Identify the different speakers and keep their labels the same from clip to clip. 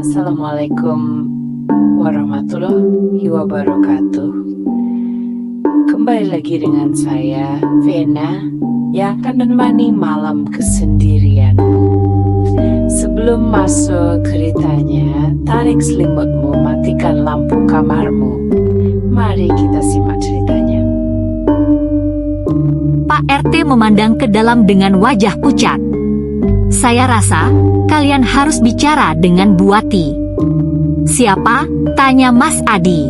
Speaker 1: Assalamualaikum warahmatullahi wabarakatuh. Kembali lagi dengan saya, Vena, yang akan menemani malam kesendirian. Sebelum masuk ceritanya, tarik selimutmu, matikan lampu kamarmu. Mari kita simak ceritanya.
Speaker 2: Pak RT memandang ke dalam dengan wajah pucat. Saya rasa kalian harus bicara dengan Bu Wati. Siapa? Tanya Mas Adi.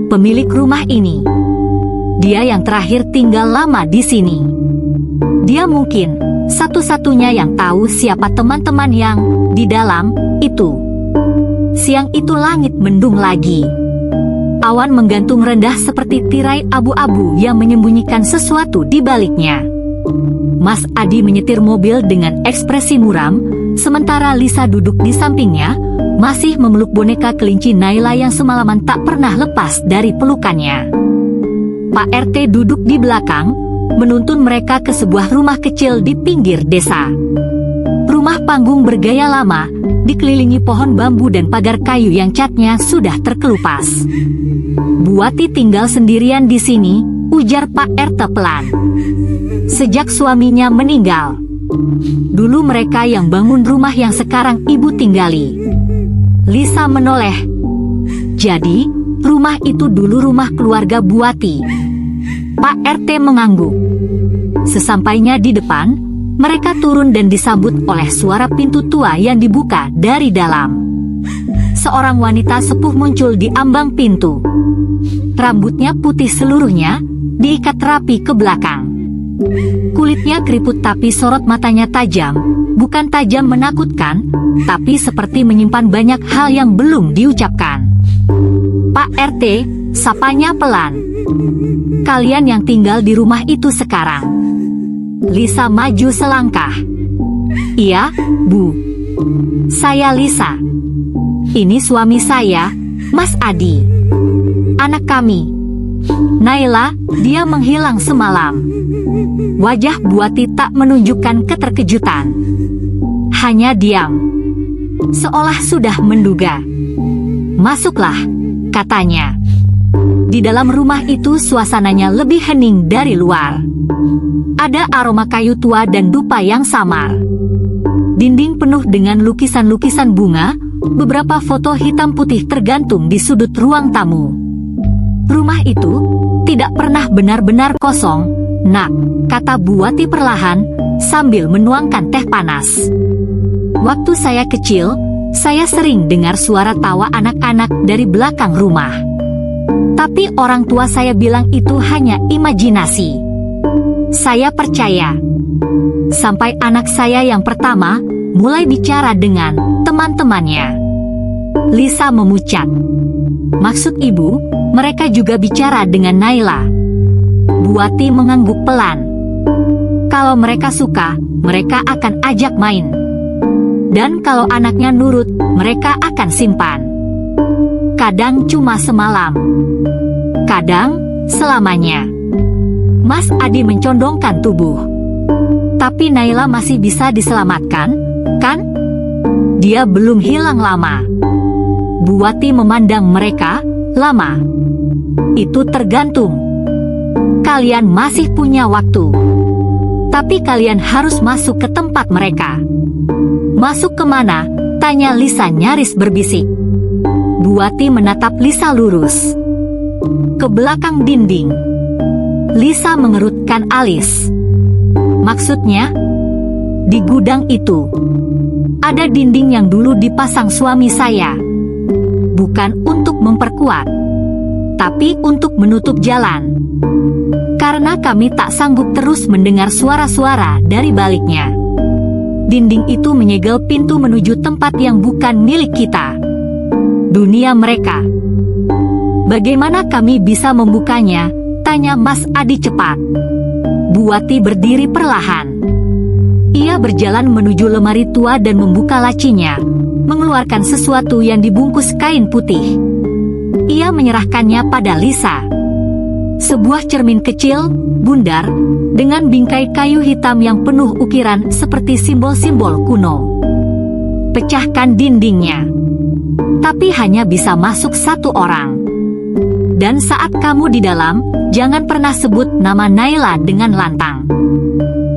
Speaker 2: Pemilik rumah ini. Dia yang terakhir tinggal lama di sini. Dia mungkin satu-satunya yang tahu siapa teman-teman yang di dalam itu. Siang itu langit mendung lagi. Awan menggantung rendah seperti tirai abu-abu yang menyembunyikan sesuatu di baliknya. Mas Adi menyetir mobil dengan ekspresi muram, sementara Lisa duduk di sampingnya, masih memeluk boneka kelinci Naila yang semalaman tak pernah lepas dari pelukannya. Pak RT duduk di belakang, menuntun mereka ke sebuah rumah kecil di pinggir desa. Rumah panggung bergaya lama, dikelilingi pohon bambu dan pagar kayu yang catnya sudah terkelupas. Bu Wati tinggal sendirian di sini, ujar Pak RT pelan. Sejak suaminya meninggal. Dulu mereka yang bangun rumah yang sekarang ibu tinggali. Lisa menoleh. Jadi, rumah itu dulu rumah keluarga Bu Wati. Pak RT mengangguk. Sesampainya di depan, mereka turun dan disambut oleh suara pintu tua yang dibuka dari dalam. Seorang wanita sepuh muncul di ambang pintu. Rambutnya putih seluruhnya, diikat rapi ke belakang. Kulitnya keriput tapi sorot matanya tajam, bukan tajam menakutkan, tapi seperti menyimpan banyak hal yang belum diucapkan. Pak RT, sapanya pelan. Kalian yang tinggal di rumah itu sekarang. Lisa maju selangkah. Iya, Bu. Saya Lisa. Ini suami saya, Mas Adi. Anak kami. Naila, dia menghilang semalam. Wajah Bu Wati tak menunjukkan keterkejutan. Hanya diam. Seolah sudah menduga. Masuklah, katanya. Di dalam rumah itu suasananya lebih hening dari luar. Ada aroma kayu tua dan dupa yang samar. Dinding penuh dengan lukisan-lukisan bunga, beberapa foto hitam putih tergantung di sudut ruang tamu. Rumah itu tidak pernah benar-benar kosong, Nak, kata Bu Wati perlahan, sambil menuangkan teh panas. Waktu saya kecil, saya sering dengar suara tawa anak-anak dari belakang rumah. Tapi orang tua saya bilang itu hanya imajinasi. Saya percaya. Sampai anak saya yang pertama mulai bicara dengan teman-temannya. Lisa memucat. Maksud ibu, mereka juga bicara dengan Naila. Bu Wati mengangguk pelan. Kalau mereka suka, mereka akan ajak main. Dan kalau anaknya nurut, mereka akan simpan. Kadang cuma semalam. Kadang, selamanya. Mas Adi mencondongkan tubuh. Tapi Naila masih bisa diselamatkan, kan? Dia belum hilang lama. Bu Wati memandang mereka, lama. Itu tergantung. Kalian masih punya waktu. Tapi kalian harus masuk ke tempat mereka. Masuk kemana? Tanya Lisa nyaris berbisik. Bu Wati menatap Lisa lurus. Ke belakang dinding. Lisa mengerutkan alis. Maksudnya? Di gudang itu. Ada dinding yang dulu dipasang suami saya. Bukan untuk memperkuat, tapi untuk menutup jalan. Karena kami tak sanggup terus mendengar suara-suara dari baliknya. Dinding itu menyegel pintu menuju tempat yang bukan milik kita. Dunia mereka. Bagaimana kami bisa membukanya? Tanya Mas Adi cepat. Bu Wati berdiri perlahan. Ia berjalan menuju lemari tua dan membuka lacinya, mengeluarkan sesuatu yang dibungkus kain putih. Ia menyerahkannya pada Lisa. Sebuah cermin kecil, bundar, dengan bingkai kayu hitam yang penuh ukiran seperti simbol-simbol kuno. pecahkan dindingnya. Tapi hanya bisa masuk satu orang. Dan saat kamu di dalam, jangan pernah sebut nama Naila dengan lantang.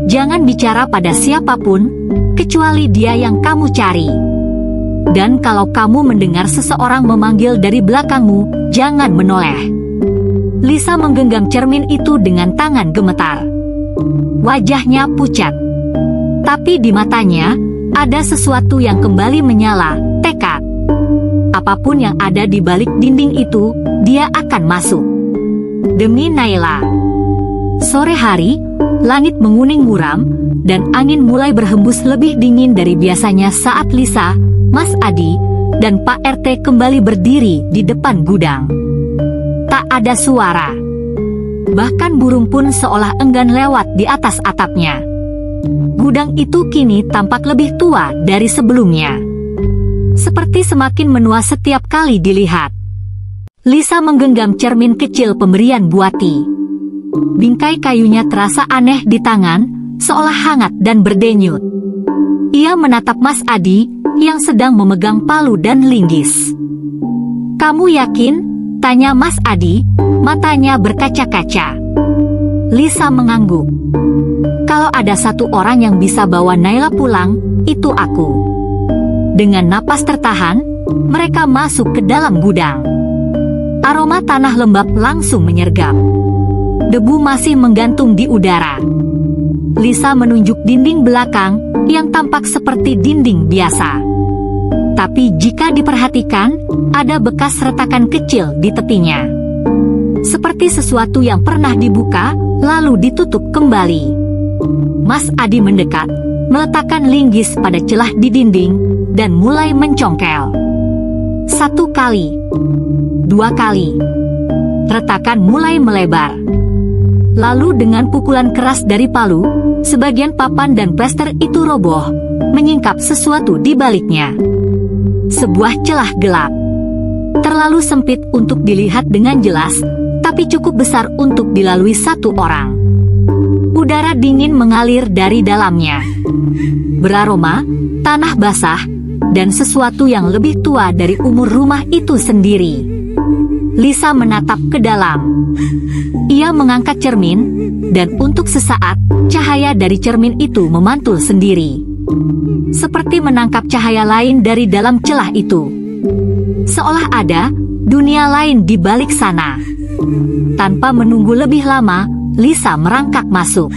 Speaker 2: Jangan bicara pada siapapun, kecuali dia yang kamu cari. Dan kalau kamu mendengar seseorang memanggil dari belakangmu, jangan menoleh. Lisa menggenggam cermin itu dengan tangan gemetar. Wajahnya pucat. Tapi di matanya, ada sesuatu yang kembali menyala, tekad. Apapun yang ada di balik dinding itu, dia akan masuk. Demi Naila. Sore hari, langit menguning muram, dan angin mulai berhembus lebih dingin dari biasanya saat Lisa, Mas Adi, dan Pak RT kembali berdiri di depan gudang. Tak ada suara. Bahkan burung pun seolah enggan lewat di atas atapnya. Gudang itu kini tampak lebih tua dari sebelumnya. Seperti semakin menua setiap kali dilihat. Lisa menggenggam cermin kecil pemberian Buati. Bingkai kayunya terasa aneh di tangan, seolah hangat dan berdenyut. Ia menatap Mas Adi, yang sedang memegang palu dan linggis. "Kamu yakin?" tanya Mas Adi, matanya berkaca-kaca. Lisa mengangguk. "Kalau ada satu orang yang bisa bawa Naila pulang, itu aku." Dengan napas tertahan, mereka masuk ke dalam gudang. Aroma tanah lembab langsung menyergap. Debu masih menggantung di udara. Lisa menunjuk dinding belakang yang tampak seperti dinding biasa. Tapi jika diperhatikan, ada bekas retakan kecil di tepinya. Seperti sesuatu yang pernah dibuka, lalu ditutup kembali. Mas Adi mendekat, meletakkan linggis pada celah di dinding, dan mulai mencongkel. 1 kali, 2 kali. Retakan mulai melebar. Lalu dengan pukulan keras dari palu, sebagian papan dan plester itu roboh, menyingkap sesuatu di baliknya. Sebuah celah gelap. Terlalu sempit untuk dilihat dengan jelas, tapi cukup besar untuk dilalui satu orang. Udara dingin mengalir dari dalamnya. Beraroma, tanah basah, dan sesuatu yang lebih tua dari umur rumah itu sendiri. Lisa menatap ke dalam. Ia mengangkat cermin, dan untuk sesaat, cahaya dari cermin itu memantul sendiri. Seperti menangkap cahaya lain dari dalam celah itu. Seolah ada dunia lain di balik sana. Tanpa menunggu lebih lama, Lisa merangkak masuk.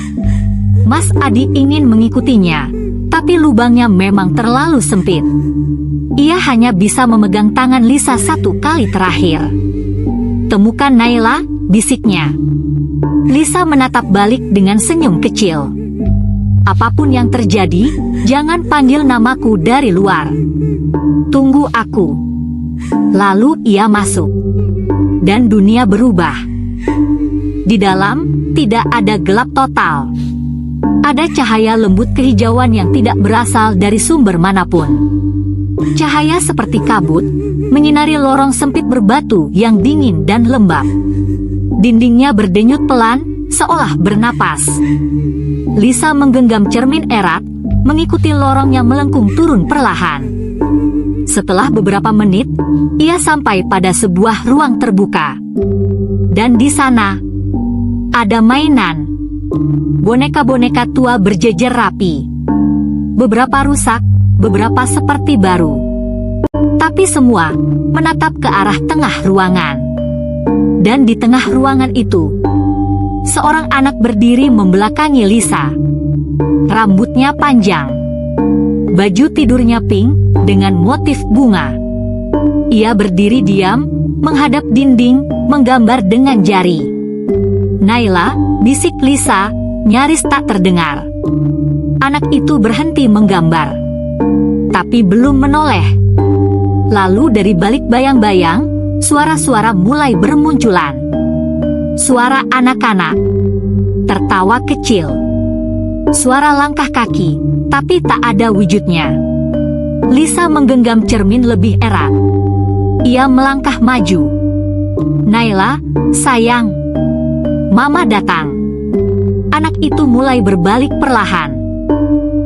Speaker 2: Mas Adi ingin mengikutinya, tapi lubangnya memang terlalu sempit. Ia hanya bisa memegang tangan Lisa 1 kali terakhir. "Temukan Naila," bisiknya. Lisa menatap balik dengan senyum kecil. "Apapun yang terjadi, jangan panggil namaku dari luar. Tunggu aku." Lalu ia masuk. Dan dunia berubah. Di dalam, tidak ada gelap total. Ada cahaya lembut kehijauan yang tidak berasal dari sumber manapun. Cahaya seperti kabut, menyinari lorong sempit berbatu yang dingin dan lembab. Dindingnya berdenyut pelan, seolah bernapas. Lisa menggenggam cermin erat, mengikuti lorong yang melengkung turun perlahan. Setelah beberapa menit, ia sampai pada sebuah ruang terbuka. Dan di sana, ada mainan. Boneka-boneka tua berjejer rapi. Beberapa rusak, beberapa seperti baru. Tapi semua menatap ke arah tengah ruangan. Dan di tengah ruangan itu, seorang anak berdiri membelakangi Lisa. Rambutnya panjang. Baju tidurnya pink dengan motif bunga. Ia berdiri diam, menghadap dinding, menggambar dengan jari. "Naila," bisik Lisa, nyaris tak terdengar. Anak itu berhenti menggambar. Tapi belum menoleh. Lalu dari balik bayang-bayang, suara-suara mulai bermunculan. Suara anak-anak. Tertawa kecil. Suara langkah kaki, tapi tak ada wujudnya. Lisa menggenggam cermin lebih erat. Ia melangkah maju. "Naila, sayang. Mama datang." Anak itu mulai berbalik perlahan.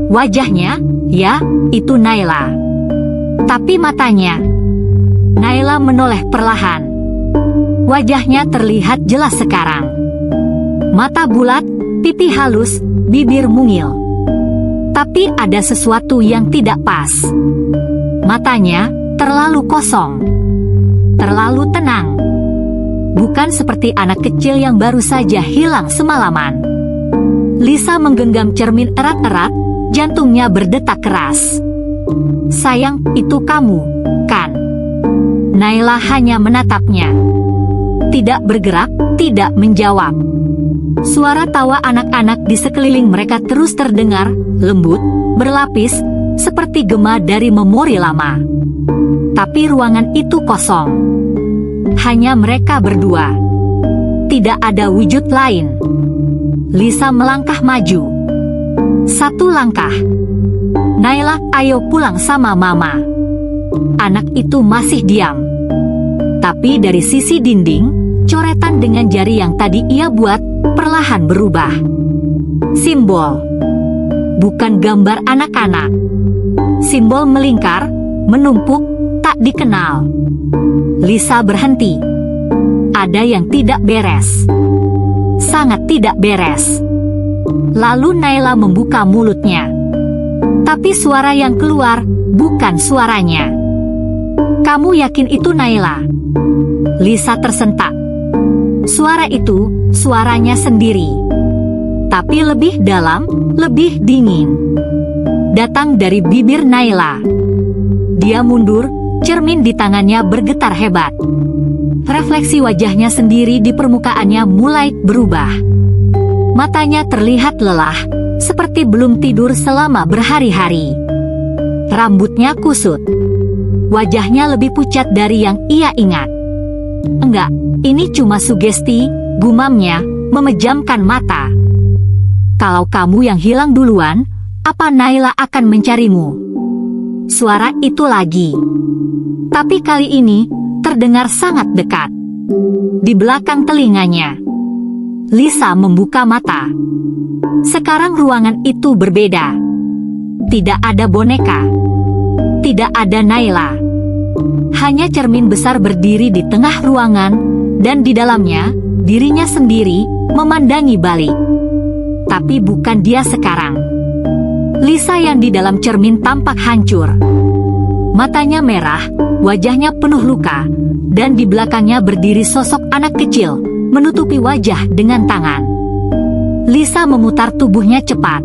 Speaker 2: Wajahnya, ya, itu Naila. Tapi matanya Naila menoleh perlahan. Wajahnya terlihat jelas sekarang. Mata bulat, pipi halus, bibir mungil. Tapi ada sesuatu yang tidak pas. Matanya terlalu kosong, terlalu tenang. Bukan seperti anak kecil yang baru saja hilang semalaman. Lisa menggenggam cermin erat-erat, jantungnya berdetak keras. Sayang, itu kamu, kan? Naila hanya menatapnya. Tidak bergerak, tidak menjawab. Suara tawa anak-anak di sekeliling mereka terus terdengar, lembut, berlapis, seperti gema dari memori lama. Tapi ruangan itu kosong. Hanya mereka berdua. Tidak ada wujud lain. Lisa melangkah maju. 1 langkah. Naila, ayo pulang sama mama. Anak itu masih diam. Tapi dari sisi dinding, coretan dengan jari yang tadi ia buat perlahan berubah. Simbol. Bukan gambar anak-anak. Simbol melingkar, menumpuk, tak dikenal. Lisa berhenti. Ada yang tidak beres. Sangat tidak beres. Lalu Naila membuka mulutnya. Tapi suara yang keluar bukan suaranya. Kamu yakin itu Naila? Lisa tersentak. Suara itu suaranya sendiri. Tapi lebih dalam, lebih dingin. Datang dari bibir Naila. Dia mundur, cermin di tangannya bergetar hebat. Refleksi wajahnya sendiri di permukaannya mulai berubah. Matanya terlihat lelah, seperti belum tidur selama berhari-hari. Rambutnya kusut. Wajahnya lebih pucat dari yang ia ingat. Enggak, ini cuma sugesti, gumamnya, memejamkan mata. Kalau kamu yang hilang duluan, apa Naila akan mencarimu? Suara itu lagi. Tapi kali ini, terdengar sangat dekat. Di belakang telinganya. Lisa membuka mata. Sekarang ruangan itu berbeda. Tidak ada boneka. Tidak ada Naila. Hanya cermin besar berdiri di tengah ruangan, dan di dalamnya, dirinya sendiri, memandangi balik. Tapi bukan dia sekarang. Lisa yang di dalam cermin tampak hancur. Matanya merah, wajahnya penuh luka, dan di belakangnya berdiri sosok anak kecil, menutupi wajah dengan tangan. Lisa memutar tubuhnya cepat.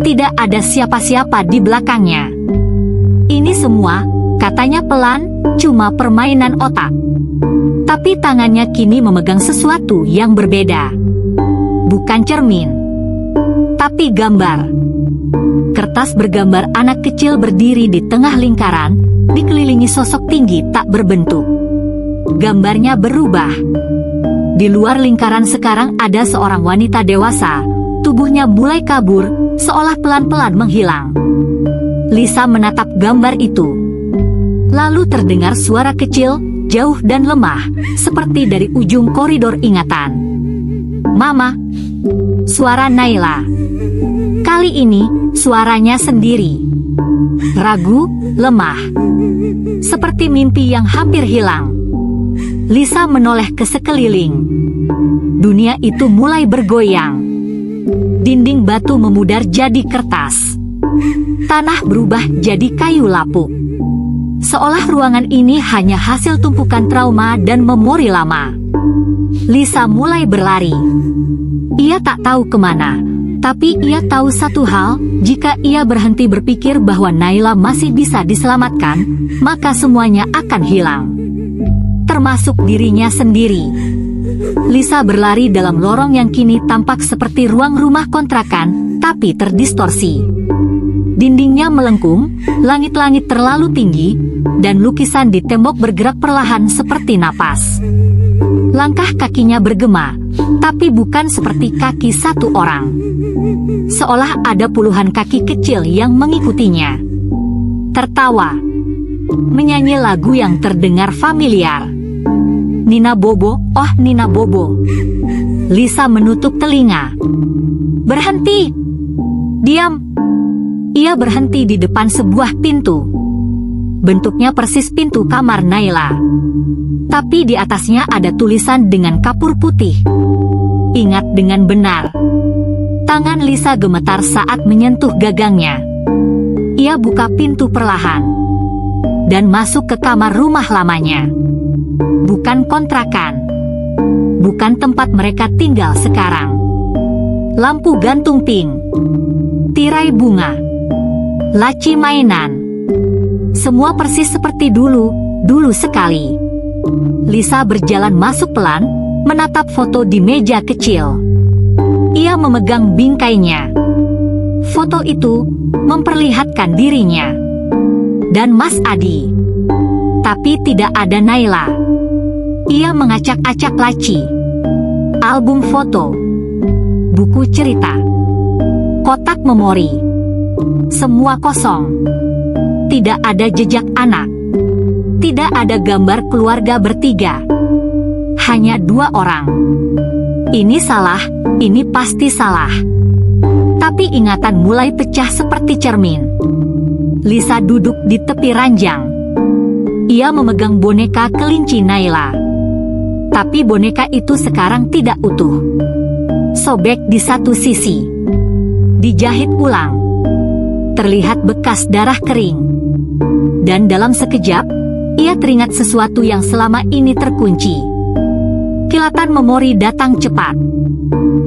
Speaker 2: Tidak ada siapa-siapa di belakangnya. Ini semua, katanya pelan, cuma permainan otak. Tapi tangannya kini memegang sesuatu yang berbeda. Bukan cermin, tapi gambar. Kertas bergambar anak kecil berdiri di tengah lingkaran, dikelilingi sosok tinggi tak berbentuk. Gambarnya berubah. Di luar lingkaran sekarang ada seorang wanita dewasa, tubuhnya mulai kabur, seolah pelan-pelan menghilang. Lisa menatap gambar itu. Lalu terdengar suara kecil, jauh dan lemah, seperti dari ujung koridor ingatan. Mama. Suara Naila. Kali ini, suaranya sendiri. Ragu, lemah. Seperti mimpi yang hampir hilang. Lisa menoleh ke sekeliling. Dunia itu mulai bergoyang. Dinding batu memudar jadi kertas. Tanah berubah jadi kayu lapuk. Seolah ruangan ini hanya hasil tumpukan trauma dan memori lama. Lisa mulai berlari. Ia tak tahu kemana, tapi ia tahu satu hal, jika ia berhenti berpikir bahwa Naila masih bisa diselamatkan, maka semuanya akan hilang. Termasuk dirinya sendiri. Lisa berlari dalam lorong yang kini tampak seperti ruang rumah kontrakan, tapi terdistorsi. Dindingnya melengkung, langit-langit terlalu tinggi, dan lukisan di tembok bergerak perlahan seperti napas. Langkah kakinya bergema, tapi bukan seperti kaki satu orang. Seolah ada puluhan kaki kecil yang mengikutinya. Tertawa. Menyanyi lagu yang terdengar familiar. Nina Bobo, oh Nina Bobo. Lisa menutup telinga. Berhenti! Diam! Ia berhenti di depan sebuah pintu. Bentuknya persis pintu kamar Naila. Tapi di atasnya ada tulisan dengan kapur putih. Ingat dengan benar. Tangan Lisa gemetar saat menyentuh gagangnya. Ia buka pintu perlahan dan masuk ke kamar rumah lamanya. Bukan kontrakan. Bukan tempat mereka tinggal sekarang. Lampu gantung pink. Tirai bunga. Laci mainan. Semua persis seperti dulu sekali. Lisa berjalan masuk pelan, menatap foto di meja kecil. Ia memegang bingkainya. Foto itu memperlihatkan dirinya dan Mas Adi. Tapi tidak ada Naila. Ia mengacak-acak laci, album foto, buku cerita, kotak memori. Semua kosong. Tidak ada jejak anak. Tidak ada gambar keluarga bertiga. Hanya 2 orang. Ini salah, ini pasti salah. Tapi ingatan mulai pecah seperti cermin. Lisa duduk di tepi ranjang. Ia memegang boneka kelinci Naila. Tapi boneka itu sekarang tidak utuh. Sobek di satu sisi. Dijahit ulang. Terlihat bekas darah kering. Dan dalam sekejap, ia teringat sesuatu yang selama ini terkunci. Kilatan memori datang cepat.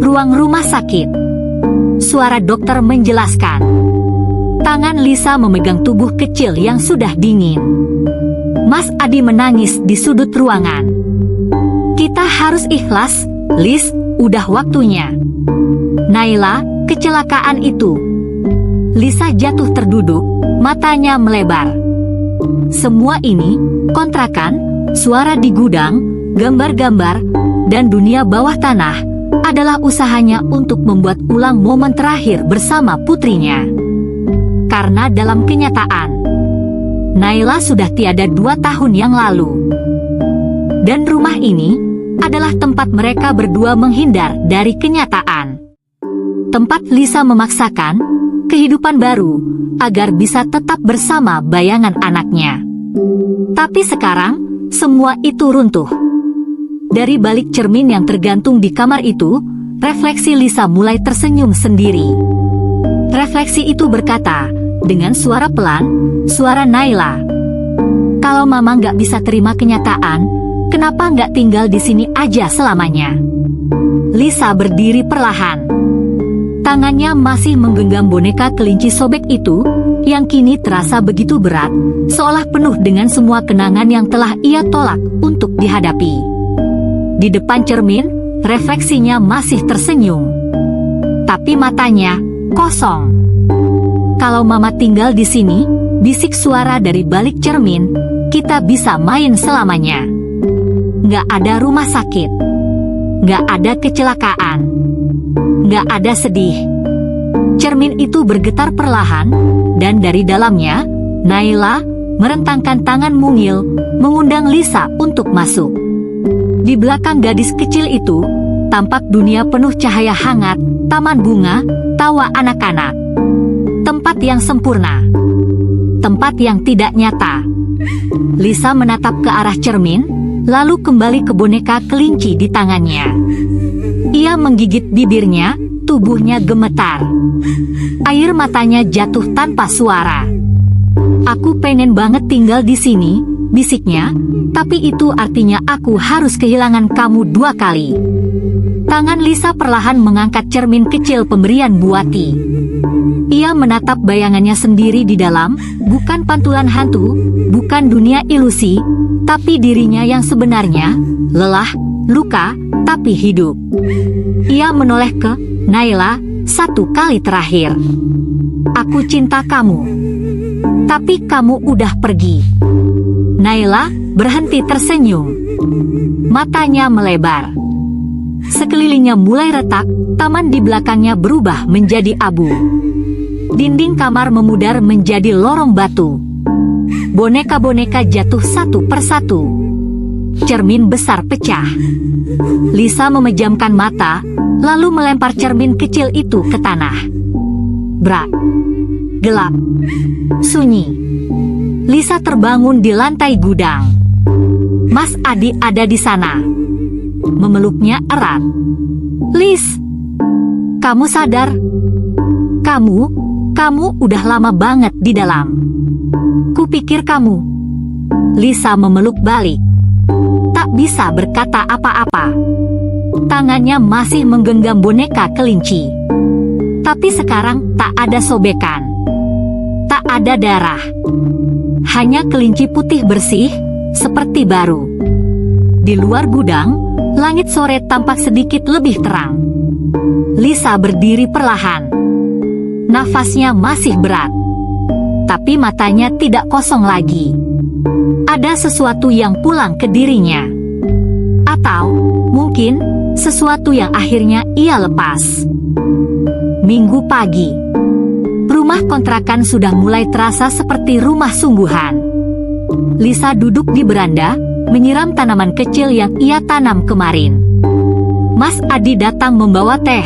Speaker 2: Ruang rumah sakit. Suara dokter menjelaskan. Tangan Lisa memegang tubuh kecil yang sudah dingin. Mas Adi menangis di sudut ruangan. Kita harus ikhlas, Lis, udah waktunya. Naila, kecelakaan itu. Lisa jatuh terduduk, matanya melebar. Semua ini, kontrakan, suara di gudang, gambar-gambar, dan dunia bawah tanah, adalah usahanya untuk membuat ulang momen terakhir bersama putrinya. Karena dalam kenyataan, Naila sudah tiada 2 tahun yang lalu. Dan rumah ini adalah tempat mereka berdua menghindar dari kenyataan. Tempat Lisa memaksakan kehidupan baru agar bisa tetap bersama bayangan anaknya. Tapi sekarang, semua itu runtuh. Dari balik cermin yang tergantung di kamar itu, refleksi Lisa mulai tersenyum sendiri. Refleksi itu berkata, dengan suara pelan, suara Naila. Kalau Mama nggak bisa terima kenyataan, kenapa nggak tinggal di sini aja selamanya? Lisa berdiri perlahan. Tangannya masih menggenggam boneka kelinci sobek itu, yang kini terasa begitu berat, seolah penuh dengan semua kenangan yang telah ia tolak untuk dihadapi. Di depan cermin, refleksinya masih tersenyum. Tapi matanya kosong. Kalau Mama tinggal di sini, bisik suara dari balik cermin, kita bisa main selamanya. Nggak ada rumah sakit. Nggak ada kecelakaan. Nggak ada sedih. Cermin itu bergetar perlahan, dan dari dalamnya, Naila merentangkan tangan mungil, mengundang Lisa untuk masuk. Di belakang gadis kecil itu, tampak dunia penuh cahaya hangat, taman bunga, tawa anak-anak. Tempat yang sempurna. Tempat yang tidak nyata. Lisa menatap ke arah cermin, lalu kembali ke boneka kelinci di tangannya. Ia menggigit bibirnya, tubuhnya gemetar. Air matanya jatuh tanpa suara. Aku pengen banget tinggal di sini, bisiknya, tapi itu artinya aku harus kehilangan kamu 2 kali. Tangan Lisa perlahan mengangkat cermin kecil pemberian Buati. Ia menatap bayangannya sendiri di dalam, bukan pantulan hantu, bukan dunia ilusi, tapi dirinya yang sebenarnya, lelah, luka, tapi hidup. Ia menoleh ke Naila 1 kali terakhir. Aku cinta kamu. Tapi kamu udah pergi. Naila berhenti tersenyum. Matanya melebar. Sekelilingnya mulai retak, taman di belakangnya berubah menjadi abu. Dinding kamar memudar menjadi lorong batu. Boneka-boneka jatuh satu persatu. Cermin besar pecah. Lisa memejamkan mata, lalu melempar cermin kecil itu ke tanah. Brak. Gelap. Sunyi. Lisa terbangun di lantai gudang. Mas Adi ada di sana. Memeluknya erat. "Lis, kamu sadar? Kamu udah lama banget di dalam. Kupikir kamu." Lisa memeluk balik. Tak bisa berkata apa-apa. Tangannya masih menggenggam boneka kelinci. Tapi sekarang tak ada sobekan. Tak ada darah. Hanya kelinci putih bersih, seperti baru. Di luar gudang, langit sore tampak sedikit lebih terang. Lisa berdiri perlahan. Nafasnya masih berat. Tapi matanya tidak kosong lagi. Ada sesuatu yang pulang ke dirinya. Atau, mungkin, sesuatu yang akhirnya ia lepas. Minggu pagi. Rumah kontrakan sudah mulai terasa seperti rumah sungguhan. Lisa duduk di beranda, menyiram tanaman kecil yang ia tanam kemarin. Mas Adi datang membawa teh.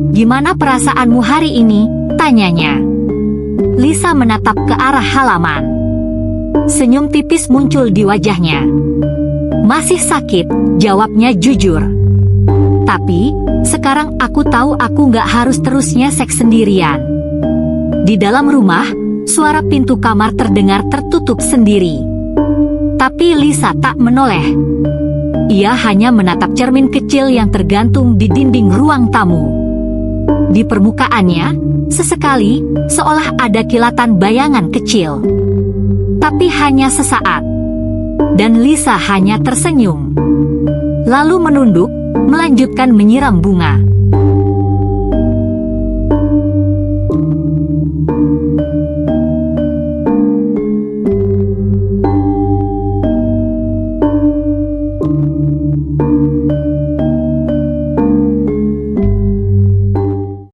Speaker 2: "Gimana perasaanmu hari ini?" tanyanya. Lisa menatap ke arah halaman. Senyum tipis muncul di wajahnya. "Masih sakit," jawabnya jujur. "Tapi, sekarang aku tahu aku nggak harus terus nyesek sendirian." Di dalam rumah, suara pintu kamar terdengar tertutup sendiri. Tapi Lisa tak menoleh. Ia hanya menatap cermin kecil yang tergantung di dinding ruang tamu. Di permukaannya, sesekali, seolah ada kilatan bayangan kecil. Tapi hanya sesaat. Dan Lisa hanya tersenyum. Lalu menunduk, melanjutkan menyiram bunga.